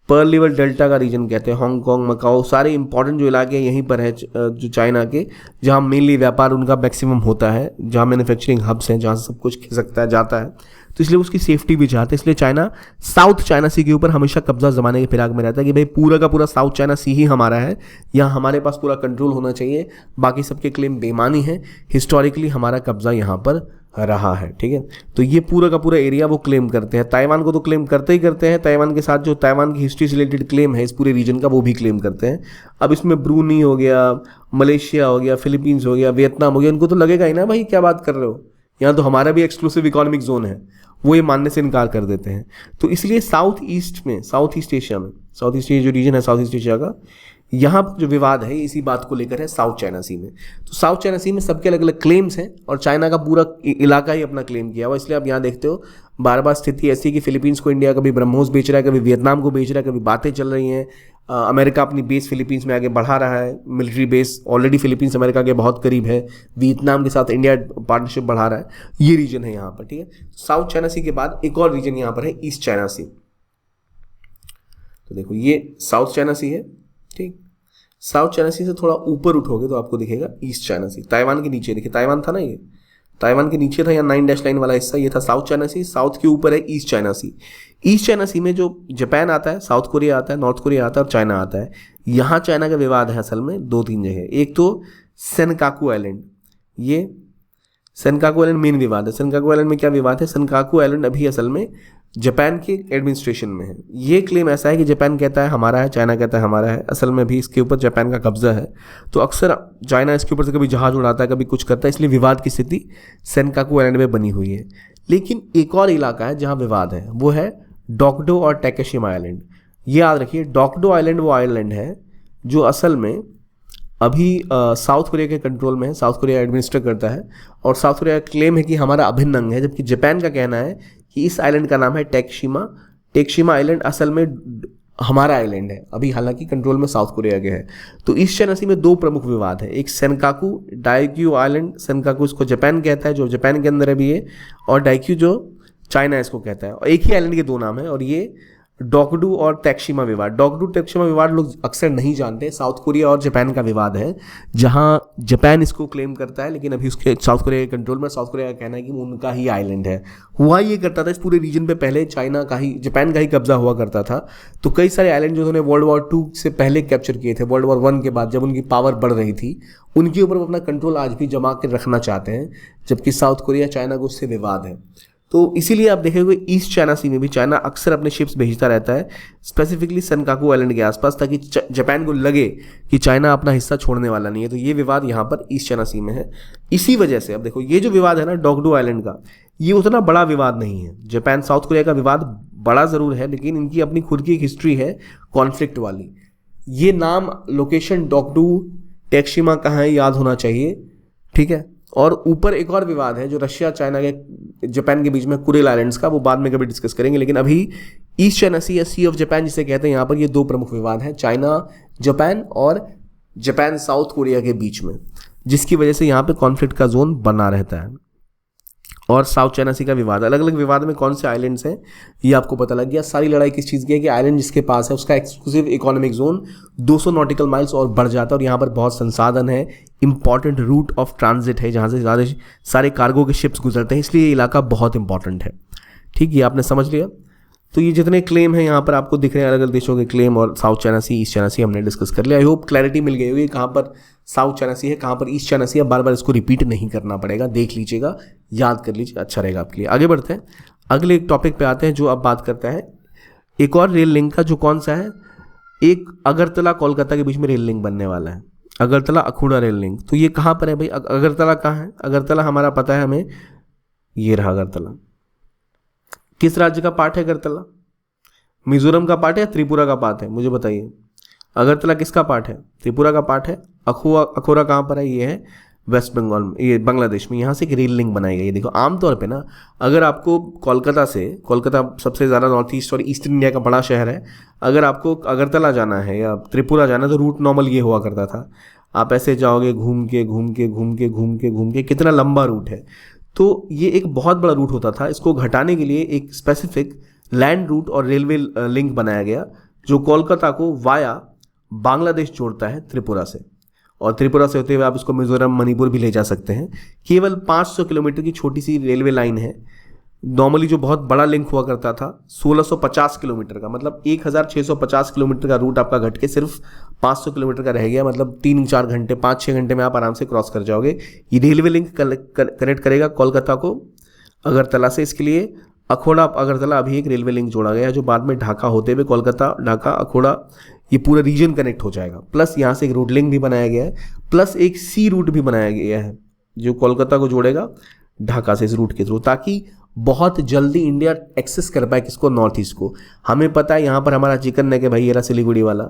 पर्ल रिवर डेल्टा का रीजन कहते हैं। हांगकांग, मकाओ, सारे इंपॉर्टेंट जो इलाके हैं यहीं पर है जो चाइना के, जहाँ मेनली व्यापार उनका मैक्सिमम होता है, जहाँ मैन्युफैक्चरिंग हब्स हैं, जहाँ से सब कुछ खिसकता है जाता है, तो इसलिए उसकी सेफ्टी भी चाहते हैं। इसलिए चाइना साउथ चाइना सी के ऊपर हमेशा कब्जा जमाने के फिराक में रहता है कि भाई पूरा का पूरा साउथ चाइना सी ही हमारा है, यहाँ हमारे पास पूरा कंट्रोल होना चाहिए, बाकी सबके क्लेम बेमानी है, हिस्टोरिकली हमारा कब्जा यहाँ पर रहा है। ठीक है, तो ये पूरा का पूरा एरिया वो क्लेम करते हैं। ताइवान को तो क्लेम करते ही करते हैं, ताइवान के साथ जो ताइवान की हिस्ट्री से रिलेटेड क्लेम है इस पूरे रीजन का वो भी क्लेम करते हैं। अब इसमें ब्रूनी हो गया, मलेशिया हो गया, फिलीपींस हो गया, वियतनाम हो गया, इनको तो लगेगा ही ना भाई क्या बात कर रहे हो, यहाँ तो हमारा भी एक्सक्लूसिव इकोनॉमिक जोन है, वो ये मानने से इनकार कर देते हैं। तो इसलिए साउथ ईस्ट एशिया में, साउथ ईस्ट जो रीजन है साउथ ईस्ट एशिया का, यहाँ पर जो विवाद है इसी बात को लेकर है साउथ चाइना सी में। तो साउथ चाइना सी में सबके अलग अलग क्लेम्स हैं और चाइना का पूरा इलाका ही अपना क्लेम किया हुआ। इसलिए आप यहाँ देखते हो बार बार स्थिति ऐसी है कि फिलीपींस को इंडिया कभी ब्रह्मोस बेच रहा है, कभी वियतनाम को बेच रहा है, कभी बातें चल रही हैं। अमेरिका अपनी बेस फिलीपींस में आगे बढ़ा रहा है, military base already Philippines America के बहुत करीब है, वियतनाम के साथ इंडिया पार्टनरशिप बढ़ा रहा है। ये रीजन है यहाँ पर। ठीक है, साउथ चाइना सी के बाद एक और रीजन यहाँ पर है ईस्ट चाइना सी। तो देखो ये साउथ चाइना सी है। ठीक, साउथ चाइना सी से थोड़ा ऊपर उठोगे तो आपको दिखेगा ईस्ट चाइना सी। ताइवान के नीचे, देखिए ताइवान था ना, ये ताइवान के नीचे था, यहाँ 9 डैश लाइन वाला हिस्सा, ये था साउथ चाइना सी। साउथ के ऊपर है ईस्ट चाइना सी। ईस्ट चाइना सी में जो जापान आता है, साउथ कोरिया आता है, नॉर्थ कोरिया आता है और चाइना आता है। यहाँ चाइना का विवाद है असल में 2-3 जगह। एक तो सेनकाकू आइलैंड, ये सेनकाकू आइलैंड मेन विवाद है। सेनकाकू आइलैंड में क्या विवाद है, सेनकाकू आइलैंड अभी असल में जापान के एडमिनिस्ट्रेशन में है। ये क्लेम ऐसा है कि जापान कहता है हमारा है, चाइना कहता है हमारा है, असल में भी इसके ऊपर जापान का कब्जा है। तो अक्सर चाइना इसके ऊपर से कभी जहाज उड़ाता है, कभी कुछ करता है, इसलिए विवाद की स्थिति सेनकाकू आइलैंड में बनी हुई है। लेकिन एक और इलाका है जहाँ विवाद है, वो है डोक्डो और टैकेशिमा आइलैंड। ये याद रखिए, डोक्डो आइलैंड वो आइलैंड है जो असल में अभी साउथ कोरिया के कंट्रोल में है, साउथ कोरिया एडमिनिस्टर करता है और साउथ कोरिया का क्लेम है कि हमारा अभिन्न अंग है, जबकि जापान का कहना है कि इस आइलैंड का नाम है टैकेशिमा। टैकेशिमा आइलैंड असल में हमारा आइलैंड है, अभी हालांकि कंट्रोल में साउथ कोरिया के है। तो ईस्ट चाइना सी में 2 प्रमुख विवाद है, एक सेनकाकू डाइक्यू आइलैंड, सेनकाकू इसको जापान कहता है जो जापान के अंदर है भी ये, और डाइक्यू जो चाइना इसको कहता है। और एक ही आइलैंड के 2 नाम है, और ये डोक्डू और टैकेशिमा विवाद। डोक्डू टैकेशिमा विवाद लोग अक्सर नहीं जानते, साउथ कोरिया और जापान का विवाद है, जहां जापान इसको क्लेम करता है लेकिन अभी उसके साउथ कोरिया के कंट्रोल में। साउथ कोरिया का कहना है कि वो उनका ही आइलैंड है। हुआ ये करता था इस पूरे रीजन पे पहले चाइना का ही, जापान का ही कब्जा हुआ करता था। तो कई सारे आइलैंड जो उन्होंने वर्ल्ड वॉर 2 से पहले कैप्चर किए थे, वर्ल्ड वॉर 1 के बाद जब उनकी पावर बढ़ रही थी, उनके ऊपर वो अपना कंट्रोल आज भी जमा के रखना चाहते हैं, जबकि साउथ कोरिया चाइना को उससे विवाद है। तो इसीलिए आप देखेंगे ईस्ट चाइना सी में भी चाइना अक्सर अपने शिप्स भेजता रहता है, स्पेसिफिकली सेनकाकू आइलैंड के आसपास, ताकि जापान को लगे कि चाइना अपना हिस्सा छोड़ने वाला नहीं है। तो ये विवाद यहाँ पर ईस्ट चाइना सी में है। इसी वजह से अब देखो ये जो विवाद है ना डोक्डो आइलैंड का, ये उतना बड़ा विवाद नहीं है। जापान साउथ कोरिया का विवाद बड़ा ज़रूर है, लेकिन इनकी अपनी खुद की एक हिस्ट्री है कॉन्फ्लिक्ट वाली। ये नाम, लोकेशन डोक्डो टैकेशिमा कहाँ है याद होना चाहिए। ठीक है, और ऊपर एक और विवाद है जो रशिया चाइना के जापान के बीच में, कुरिल आइलैंड्स का, वो बाद में कभी डिस्कस करेंगे। लेकिन अभी ईस्ट चाइना सी या सी ऑफ जापान जिसे कहते हैं, यहाँ पर ये 2 प्रमुख विवाद हैं, चाइना जापान और जापान साउथ कोरिया के बीच में, जिसकी वजह से यहाँ पे कॉन्फ्लिक्ट का जोन बना रहता है। और साउथ चाइना सी का विवाद, अलग अलग विवाद में कौन से आइलैंड्स हैं ये आपको पता लग गया। सारी लड़ाई किस चीज़ की है कि आइलैंड जिसके पास है उसका exclusive economic zone 200 nautical miles और बढ़ जाता है, और यहाँ पर बहुत संसाधन है, इंपॉर्टेंट रूट ऑफ ट्रांजिट है जहाँ से ज़्यादा सारे कार्गो के शिप्स गुजरते हैं, इसलिए ये इलाका बहुत इंपॉर्टेंट है। ठीक, ये आपने समझ लिया। तो ये जितने क्लेम हैं यहाँ पर आपको दिख रहे हैं, अलग अलग देशों के क्लेम, और साउथ चाइना सी, ईस्ट चाइना सी हमने डिस्कस कर लिया। आई होप क्लैरिटी मिल गई होगी कहाँ पर साउथ चाइना सी है, कहाँ पर ईस्ट चाइना सी है। बार बार इसको रिपीट नहीं करना पड़ेगा, देख लीजिएगा, याद कर लीजिए, अच्छा रहेगा आपके लिए। आगे बढ़ते हैं, अगले एक टॉपिक पे आते हैं जो अब बात करता है एक और रेल लिंक का, जो कौन सा है, एक अगरतला कोलकाता के बीच में रेल लिंक बनने वाला है, अगरतला अखूड़ा रेल लिंक। तो ये कहाँ पर है भाई, अगरतला कहाँ है? अगरतला हमारा पता है हमें, ये रहा अगरतला। किस राज्य का पार्ट है अगरतला? मिजोरम का पार्ट है या त्रिपुरा का पार्ट है, मुझे बताइए। अगरतला किसका पार्ट है? त्रिपुरा का पार्ट है। अखोरा कहाँ पर है? ये है वेस्ट बंगाल में, ये बांग्लादेश में, यहाँ से एक रेल लिंक बनाई गई है। देखो आमतौर पे ना, अगर आपको कोलकाता सबसे ज़्यादा नॉर्थ ईस्ट और ईस्ट इंडिया का बड़ा शहर है, अगर आपको अगरतला जाना है या त्रिपुरा जाना है तो रूट नॉर्मल ये हुआ करता था, आप ऐसे जाओगे घूम के, कितना लंबा रूट है। तो ये एक बहुत बड़ा रूट होता था, इसको घटाने के लिए एक स्पेसिफिक लैंड रूट और रेलवे लिंक बनाया गया जो कोलकाता को वाया बांग्लादेश जोड़ता है त्रिपुरा से, और त्रिपुरा से होते हुए आप इसको मिजोरम, मणिपुर भी ले जा सकते हैं। केवल 500 किलोमीटर की छोटी सी रेलवे लाइन है। नॉर्मली जो बहुत बड़ा लिंक हुआ करता था 1650 किलोमीटर का, मतलब 1650 किलोमीटर का रूट आपका घट के सिर्फ 500 किलोमीटर का रह गया। मतलब 3-4 घंटे, 5-6 घंटे में आप आराम से क्रॉस कर जाओगे। ये रेलवे लिंक कनेक्ट करेगा कोलकाता को अगरतला से। इसके लिए अखोड़ा अगरतला अभी एक रेलवे लिंक जोड़ा गया है, जो बाद में ढाका होते हुए कोलकाता, ढाका, अखोड़ा, ये पूरा रीजन कनेक्ट हो जाएगा। प्लस यहाँ से एक रोड लिंक भी बनाया गया है, प्लस एक सी रूट भी बनाया गया है जो कोलकाता को जोड़ेगा ढाका से इस रूट के थ्रू, ताकि बहुत जल्दी इंडिया एक्सेस कर पाए किसको, नॉर्थ ईस्ट को। हमें पता है यहाँ पर हमारा चिकन नेक है भाई, ये रहा सिलीगुड़ी वाला।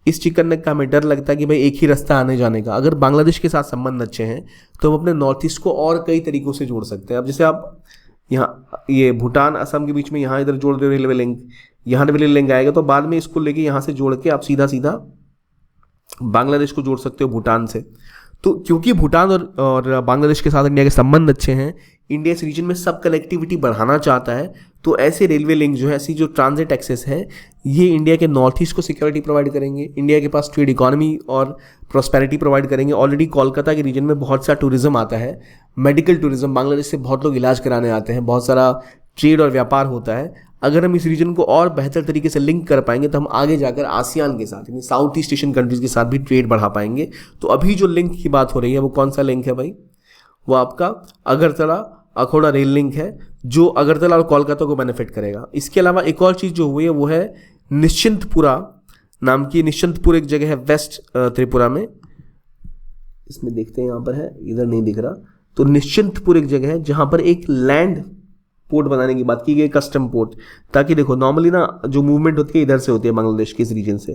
इस चिकन नेक का हमें डर लगता है कि भाई एक ही रास्ता आने जाने का। अगर बांग्लादेश के साथ संबंध अच्छे हैं तो हम अपने नॉर्थ ईस्ट को और कई तरीकों से जोड़ सकते हैं। अब जैसे आप यहाँ ये भूटान असम के बीच में यहाँ इधर जोड़ दो रेलवे लिंक, यहाँ रेलवे लिंक आएगा तो बाद में इसको लेके यहाँ से जोड़ के आप सीधा सीधा बांग्लादेश को जोड़ सकते हो भूटान से। तो क्योंकि भूटान और बांग्लादेश के साथ इंडिया के संबंध अच्छे हैं, इंडिया इस रीजन में सब कनेक्टिविटी बढ़ाना चाहता है, तो ऐसे रेलवे लिंक जो है, ऐसी जो ट्रांजिट एक्सेस है, ये इंडिया के नॉर्थ ईस्ट को सिक्योरिटी प्रोवाइड करेंगे, इंडिया के पास ट्रेड इकोनॉमी और प्रॉस्पेरिटी प्रोवाइड करेंगे। ऑलरेडी कोलकाता के रीजन में बहुत सा टूरिज्म आता है, मेडिकल टूरिज्म, बांग्लादेश से बहुत लोग इलाज कराने आते हैं, बहुत सारा ट्रेड और व्यापार होता है। अगर हम इस रीजन को और बेहतर तरीके से लिंक कर पाएंगे तो हम आगे जाकर आसियान के साथ, यानी साउथ ईस्ट एशियन कंट्रीज के साथ भी ट्रेड बढ़ा पाएंगे। तो अभी जो लिंक की बात हो रही है वो कौन सा लिंक है भाई? वो आपका अगरतला अखोड़ा रेल लिंक है, जो अगरतला और कोलकाता को बेनिफिट करेगा। इसके अलावा एक और चीज़ जो हुई है वो है निश्चिंतपुरा नाम की, निश्चिंतपुर एक जगह है वेस्ट त्रिपुरा में, इसमें देखते हैं यहाँ पर है, इधर नहीं दिख रहा। तो निश्चिंतपुर एक जगह है जहाँ पर एक लैंड पोर्ट बनाने की बात की गई, कस्टम पोर्ट, ताकि देखो नॉर्मली ना जो मूवमेंट होती है इधर से होती है बांग्लादेश के इस रीजन से,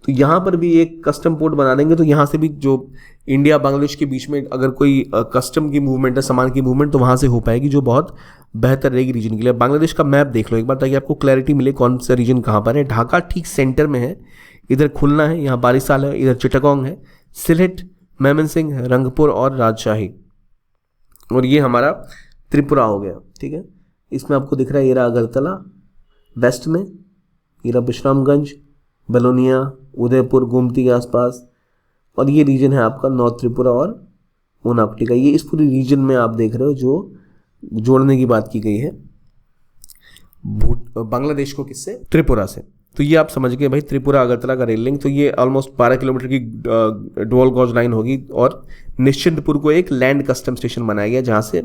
तो यहाँ पर भी एक कस्टम पोर्ट बना देंगे तो यहाँ से भी जो इंडिया बांग्लादेश के बीच में अगर कोई कस्टम की मूवमेंट है, सामान की मूवमेंट, तो वहाँ से हो पाएगी, जो बहुत बेहतर रहेगी रीजन के लिए। बांग्लादेश का मैप देख लो एक बार ताकि आपको क्लैरिटी मिले कौन सा रीजन कहाँ पर है। ढाका ठीक सेंटर में है, इधर खुलना है, यहाँ बारिशाल है, इधर चिटागोंग है, सिलेट, मेमनसिंह, रंगपुर और राजशाही, और ये हमारा त्रिपुरा हो गया। ठीक है, इसमें आपको दिख रहा है ये रहा अगरतला वेस्ट में, ये रहा विश्रामगंज, बेलोनिया, उदयपुर, गोमती के आसपास, और ये रीजन है आपका नॉर्थ त्रिपुरा और ऊनाकोटी का। ये इस पूरी रीजन में आप देख रहे हो जो जोड़ने की बात की गई है बांग्लादेश को, किससे? त्रिपुरा से। तो ये आप समझ गए भाई, त्रिपुरा अगरतला का रेल लिंक। तो ये ऑलमोस्ट 12 किलोमीटर की डुअल गॉज लाइन होगी, और निश्चिंतपुर को एक लैंड कस्टम स्टेशन बनाया गया जहाँ से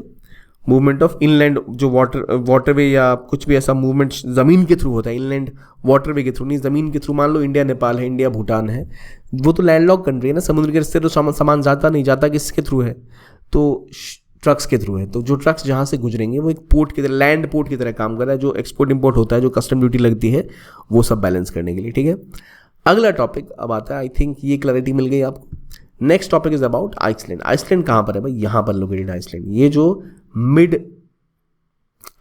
मूवमेंट ऑफ इनलैंड जो वाटरवे या कुछ भी ऐसा मूवमेंट ज़मीन के थ्रू होता है, इनलैंड वाटरवे के थ्रू नहीं, ज़मीन के थ्रू। मान लो इंडिया नेपाल है, इंडिया भूटान है, वो तो लैंडलॉक कंट्री है ना, समुद्र के रास्ते तो सामान जाता नहीं, जाता किसके थ्रू है? तो ट्रक्स के थ्रू है। तो जो ट्रक्स जहाँ से गुजरेंगे वो एक पोर्ट की तरह, लैंड पोर्ट की तरह काम कर रहा है। जो एक्सपोर्ट इंपोर्ट होता है, जो कस्टम ड्यूटी लगती है, वो सब बैलेंस करने के लिए। ठीक है, अगला टॉपिक अब आता है, आई थिंक ये क्लैरिटी मिल गई आपको। Next topic is about Iceland. Iceland कहाँ पर है भाई? यहाँ पर लोकेटेड आइसलैंड। ये जो मिड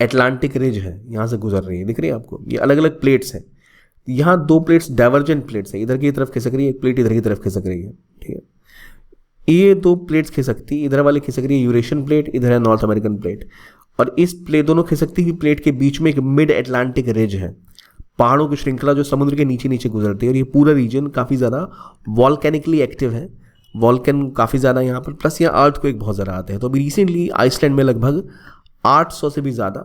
एटलांटिक रिज है, यहाँ से गुजर रही है, दिख रही है आपको? ये अलग अलग प्लेट्स हैं, यहाँ 2 प्लेट्स डाइवर्जेंट प्लेट्स है, इधर की तरफ खिसक रही है, एक प्लेट इधर की तरफ खिसक रही है। ठीक है, ये 2 प्लेट्स खिसकती, इधर वाली खिसक रही है यूरेशियन प्लेट, इधर है नॉर्थ अमेरिकन प्लेट, और इस प्लेट, दोनों खिसकती हुई प्लेट के बीच में एक मिड एटलांटिक रिज है, पहाड़ों की श्रृंखला जो समुद्र के नीचे नीचे गुजरती है। और ये पूरा रीजन काफ़ी ज़्यादा वॉल्केनिकली एक्टिव है, वॉल्केन काफ़ी ज़्यादा यहाँ पर, प्लस यहाँ अर्थक्वेक बहुत ज़्यादा आते हैं। तो अभी रिसेंटली आइसलैंड में लगभग 800 से भी ज़्यादा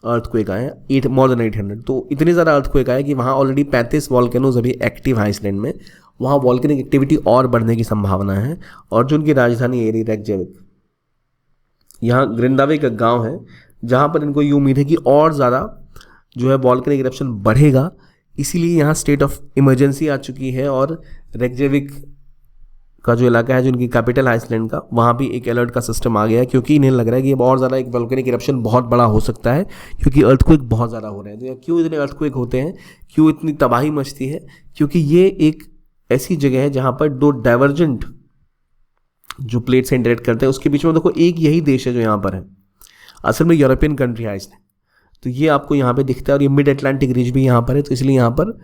अर्थक्वेक आए हैं, मोर देन 800। तो इतने ज़्यादा अर्थक्वेक आए कि वहाँ ऑलरेडी 35 वॉल्केनोज अभी एक्टिव हैं आइसलैंड में। वहाँ वॉल्केनिक एक्टिविटी और बढ़ने की संभावना है। और जो उनकी राजधानी है रेकजाविक, यहाँ ग्रिंदावे का गाँव है, जहाँ पर इनको ये उम्मीद है कि और ज़्यादा जो है वॉल्केनिक इरप्शन बढ़ेगा, इसीलिए यहाँ स्टेट ऑफ इमरजेंसी आ चुकी है। और रेकजाविक का जो इलाका है, जो इनकी कैपिटल है आइसलैंड का, वहाँ भी एक अलर्ट का सिस्टम आ गया है, क्योंकि इन्हें लग रहा है कि अब और ज़्यादा एक वॉल्केनिक इरप्शन बहुत बड़ा हो सकता है, क्योंकि अर्थक्वेक बहुत ज़्यादा हो रहे हैं। तो क्यों इतने अर्थक्वेक होते हैं, क्यों इतनी तबाही मचती है? क्योंकि ये एक ऐसी जगह है जहाँ पर 2 डाइवर्जेंट जो प्लेट से इंटरेक्ट करते हैं उसके बीच में देखो एक यही देश है जो यहाँ पर है, असल में यूरोपियन कंट्री है आइसलैंड। तो ये आपको यहाँ पे दिखता है और ये मिड अटलांटिक रीज भी यहाँ पर है, तो इसलिए यहाँ पर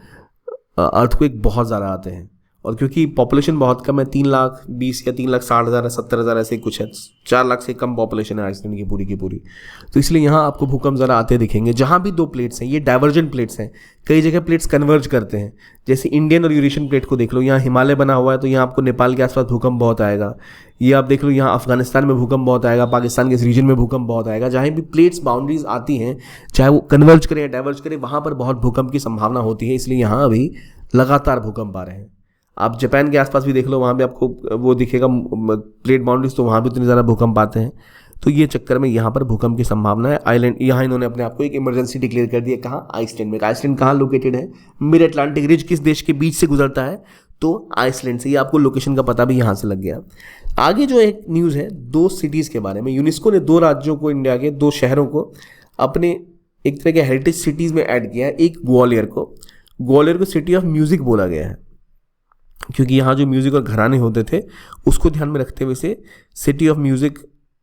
अर्थक्वेक बहुत ज़्यादा आते हैं। और क्योंकि पॉपुलेशन बहुत कम है, 3,20,000 या 3,60,000 70,000 ऐसे कुछ है, 4 लाख से कम पॉपुलेशन है आइसलैंड की पूरी, तो इसलिए यहाँ आपको भूकंप ज़रा आते दिखेंगे। जहाँ भी दो प्लेट्स हैं ये डाइवर्जेंट प्लेट्स हैं, कई जगह प्लेट्स कन्वर्ज करते हैं, जैसे इंडियन और यूरेशियन प्लेट को देख लो, यहाँ हिमालय बना हुआ है तो यहाँ आपको नेपाल के आसपास भूकंप बहुत आएगा। ये आप देख लो यहाँ अफगानिस्तान में भूकंप बहुत आएगा, पाकिस्तान के इस रीजन में भूकंप बहुत आएगा। जहाँ भी प्लेट्स बाउंड्रीज आती हैं, चाहे वो कन्वर्ज करें या डाइवर्ज करें, वहाँ पर बहुत भूकंप की संभावना होती है, इसलिए यहाँ अभी लगातार भूकंप आ रहे हैं। आप जापान के आसपास भी देख लो, वहाँ भी आपको वो दिखेगा प्लेट बाउंड्रीज, तो वहाँ भी इतने ज़्यादा भूकंप आते हैं। तो ये चक्कर में यहाँ पर भूकंप की संभावना है। आइलैंड यहाँ इन्होंने अपने आप को एक इमरजेंसी डिक्लेयर कर दिया, कहाँ, आइसलैंड में। आइसलैंड कहाँ लोकेटेड है, मिड अटलांटिक रिज किस देश के बीच से गुजरता है, तो आइसलैंड से। ये आपको लोकेशन का पता भी यहाँ से लग गया। आगे जो एक न्यूज़ है 2 सिटीज़ के बारे में, यूनेस्को ने 2 राज्यों को, इंडिया के 2 शहरों को अपने एक तरह के हेरिटेज सिटीज़ में ऐड किया है। एक ग्वालियर को सिटी ऑफ म्यूज़िक बोला गया है, क्योंकि यहाँ जो म्यूज़िक और घराने होते थे उसको ध्यान में रखते हुए इसे सिटी ऑफ म्यूज़िक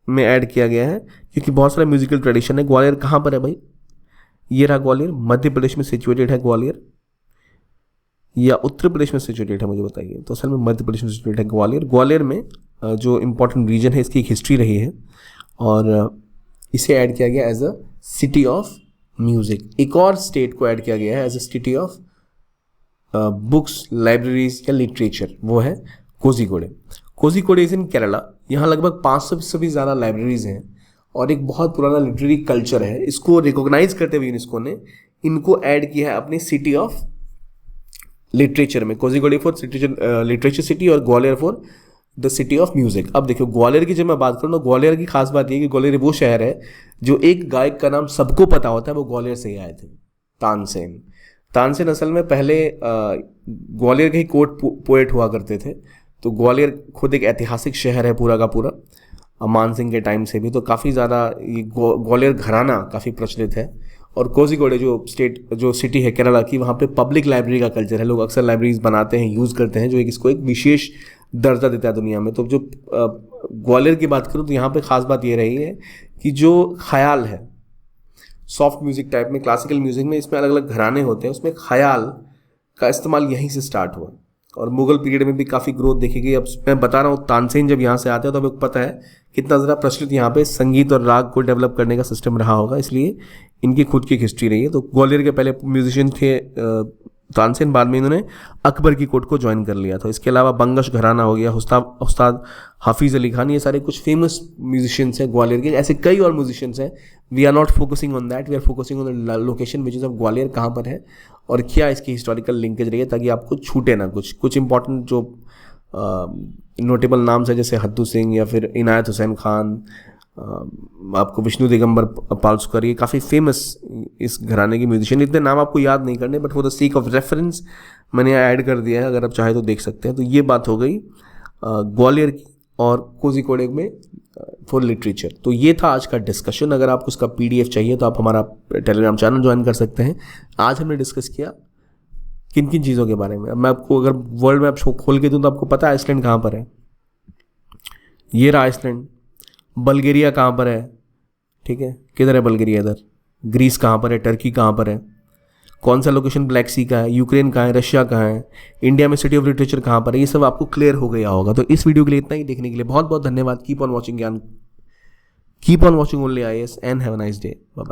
में ऐड किया गया है, क्योंकि बहुत सारा म्यूजिकल ट्रेडिशन है। ग्वालियर कहाँ पर है भाई, ये रहा ग्वालियर, मध्य प्रदेश में सिचुएटेड है ग्वालियर, या उत्तर प्रदेश में सिचुएटेड है, मुझे बताइए। तो असल में मध्य प्रदेश में सिचुएटेड है ग्वालियर। ग्वालियर में जो इम्पोर्टेंट रीजन है, इसकी एक हिस्ट्री रही है और इसे ऐड किया गया as a city of music. एक और स्टेट को ऐड किया गया है as a city of books, libraries या लिटरेचर, वो है कोझिकोडे इज इन केरला। यहाँ लगभग 500 से भी ज़्यादा लाइब्रेरीज हैं और एक बहुत पुराना लिटरेरी कल्चर है। इसको रिकॉग्नाइज करते हुए यूनेस्को ने इनको ऐड किया है अपनी सिटी ऑफ लिटरेचर में। कोझिकोडे फॉर लिटरेचर सिटी और Gwalior for the city of music. अब देखो ग्वालियर की जब मैं बात करूँ तो ग्वालियर की खास बात यह कि ग्वालियर वो शहर है जो एक गायक का नाम सबको पता होता है, वो ग्वालियर से ही आए थे, तानसेन असल में पहले ग्वालियर के ही कोर्ट पोएट हुआ करते थे। तो ग्वालियर खुद एक ऐतिहासिक शहर है पूरा का पूरा, मान सिंह के टाइम से भी, तो काफ़ी ज़्यादा ये ग्वालियर घराना काफ़ी प्रचलित है। और कोझिकोडे जो सिटी है केरला की, वहाँ पे पब्लिक लाइब्रेरी का कल्चर है, लोग अक्सर लाइब्रेरीज बनाते हैं, यूज़ करते हैं, जो इसको एक विशेष दर्जा देता है दुनिया में। तो जो ग्वालियर की बात करूँ तो यहाँ पे ख़ास बात ये रही है कि जो ख्याल है, सॉफ्ट म्यूज़िक टाइप में, क्लासिकल म्यूज़िक में, इसमें अलग अलग घराने होते हैं, उसमें ख्याल का इस्तेमाल यहीं से स्टार्ट हुआ और मुगल पीरियड में भी काफ़ी ग्रोथ देखी गई। अब मैं बता रहा हूँ, तानसेन जब यहाँ से आते हैं तो हमें पता है कितना ज़्यादा प्रचलित यहाँ पे संगीत और राग को डेवलप करने का सिस्टम रहा होगा, इसलिए इनकी खुद की हिस्ट्री रही है। तो ग्वालियर के पहले म्यूजिशियन थे तानसेन, बाद में इन्होंने अकबर की कोर्ट को ज्वाइन कर लिया था। इसके अलावा बंगश घराना हो गया, उस्ताद हाफिज़ अली खान, ये सारे कुछ फेमस म्यूजिशियंस हैं ग्वालियर के। ऐसे कई और म्यूजिशियंस हैं, we are not focusing on that, we are focusing on the location which is of Gwalior, कहाँ पर है और क्या इसकी हिस्टोरिकल लिंकेज रही है, ताकि आपको छूटे ना कुछ इंपॉर्टेंट जो नोटेबल नाम्स है, जैसे हद्दू सिंह या फिर इनायत हुसैन खान, आपको विष्णु दिगंबर पालस्कर, ये काफ़ी फेमस इस घराने की म्यूजिशियन। इतने नाम आपको याद नहीं करने, but for the seek of reference मैंने ऐड कर दिया है, अगर आप चाहे तो देख सकते हैं। तो ये बात हो गई ग्वालियर की और कोझिकोडे में फॉर लिटरेचर। तो ये था आज का डिस्कशन। अगर आपको उसका PDF चाहिए तो आप हमारा टेलीग्राम चैनल ज्वाइन कर सकते हैं। आज हमने डिस्कस किया किन किन चीज़ों के बारे में। मैं आपको अगर वर्ल्ड मैप खोल के दूँ तो आपको पता है आइसलैंड कहाँ पर है, ये रहा आइसलैंड। बल्गेरिया कहाँ पर है, ठीक है, किधर है बल्गेरिया, इधर। ग्रीस कहाँ पर है, टर्की कहाँ पर है, कौन सा लोकेशन ब्लैक सी का है, यूक्रेन कहाँ है, रशिया कहाँ है, इंडिया में सिटी ऑफ लिटरेचर कहाँ पर है, ये सब आपको क्लियर हो गया होगा। तो इस वीडियो के लिए इतना ही। देखने के लिए बहुत बहुत धन्यवाद। कीप ऑन वॉचिंग ज्ञान, keep on watching only IAS and have a nice day. Bye bye.